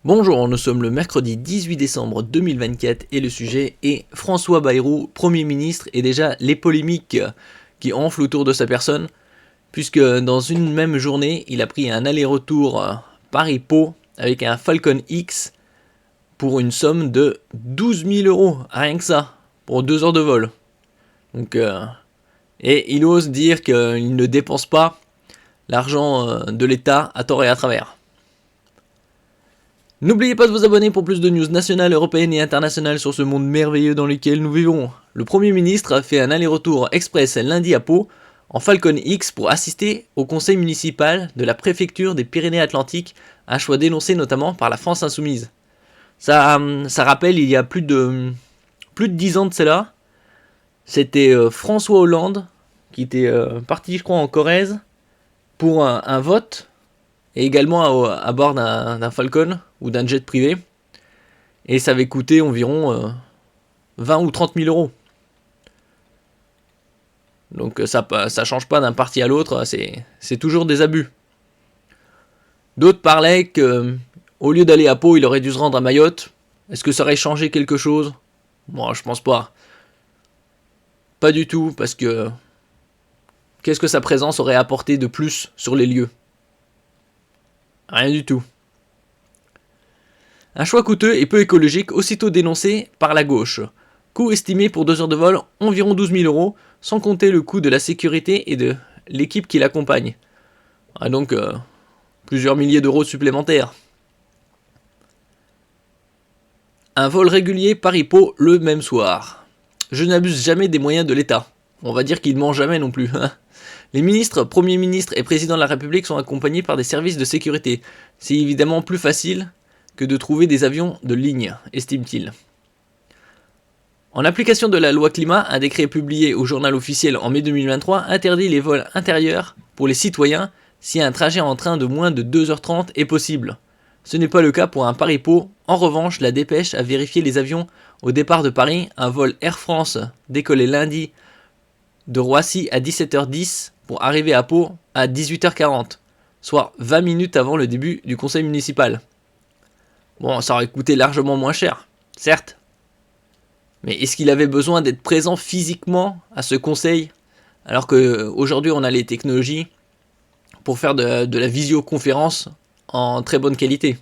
Bonjour, nous sommes le mercredi 18 décembre 2024 et le sujet est François Bayrou, Premier ministre, et déjà les polémiques qui enflent autour de sa personne, puisque dans une même journée, il a pris un aller-retour Paris-Pau avec un Falcon X pour une somme de 12 000 euros, rien que ça, pour 2 heures de vol. Donc, et il ose dire qu'il ne dépense pas l'argent de l'État à tort et à travers. N'oubliez pas de vous abonner pour plus de news nationales, européennes et internationales sur ce monde merveilleux dans lequel nous vivons. Le Premier ministre a fait un aller-retour express lundi à Pau en Falcon X pour assister au conseil municipal de la préfecture des Pyrénées-Atlantiques, un choix dénoncé notamment par la France Insoumise. Ça rappelle il y a plus de 10 ans de cela, c'était François Hollande qui était parti je crois en Corrèze pour un vote et également à bord d'un Falcon ou d'un jet privé. Et ça avait coûté environ 20 ou 30 000 euros. Donc ça change pas d'un parti à l'autre, c'est toujours des abus. D'autres parlaient que au lieu d'aller à Pau, il aurait dû se rendre à Mayotte. Est-ce que ça aurait changé quelque chose ? Moi, je pense pas. Pas du tout, parce que qu'est-ce que sa présence aurait apporté de plus sur les lieux ? Rien du tout. Un choix coûteux et peu écologique, aussitôt dénoncé par la gauche. Coût estimé pour 2 heures de vol, environ 12 000 euros, sans compter le coût de la sécurité et de l'équipe qui l'accompagne. Donc, plusieurs milliers d'euros supplémentaires. Un vol régulier Paris-Pau le même soir. Je n'abuse jamais des moyens de l'État. On va dire qu'il ne ment jamais non plus. Les ministres, Premier ministre et Président de la République sont accompagnés par des services de sécurité. C'est évidemment plus facile que de trouver des avions de ligne, estime-t-il. En application de la loi climat, un décret publié au journal officiel en mai 2023 interdit les vols intérieurs pour les citoyens si un trajet en train de moins de 2h30 est possible. Ce n'est pas le cas pour un Paris-Pau. En revanche, la dépêche a vérifié les avions au départ de Paris. Un vol Air France décollé lundi de Roissy à 17h10 pour arriver à Pau à 18h40, soit 20 minutes avant le début du conseil municipal. Bon, ça aurait coûté largement moins cher, certes. Mais est-ce qu'il avait besoin d'être présent physiquement à ce conseil, alors qu'aujourd'hui on a les technologies pour faire de la visioconférence en très bonne qualité,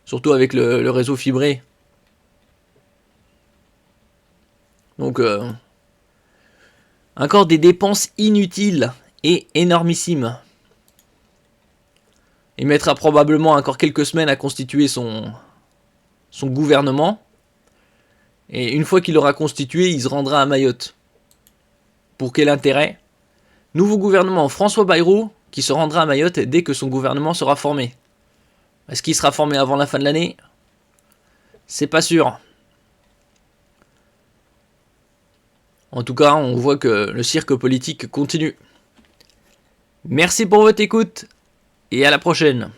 surtout avec le réseau fibré. Donc, encore des dépenses inutiles et énormissimes. Il mettra probablement encore quelques semaines à constituer son gouvernement. Et une fois qu'il aura constitué, il se rendra à Mayotte. Pour quel intérêt ? Nouveau gouvernement François Bayrou qui se rendra à Mayotte dès que son gouvernement sera formé. Est-ce qu'il sera formé avant la fin de l'année ? C'est pas sûr. En tout cas, on voit que le cirque politique continue. Merci pour votre écoute et à la prochaine.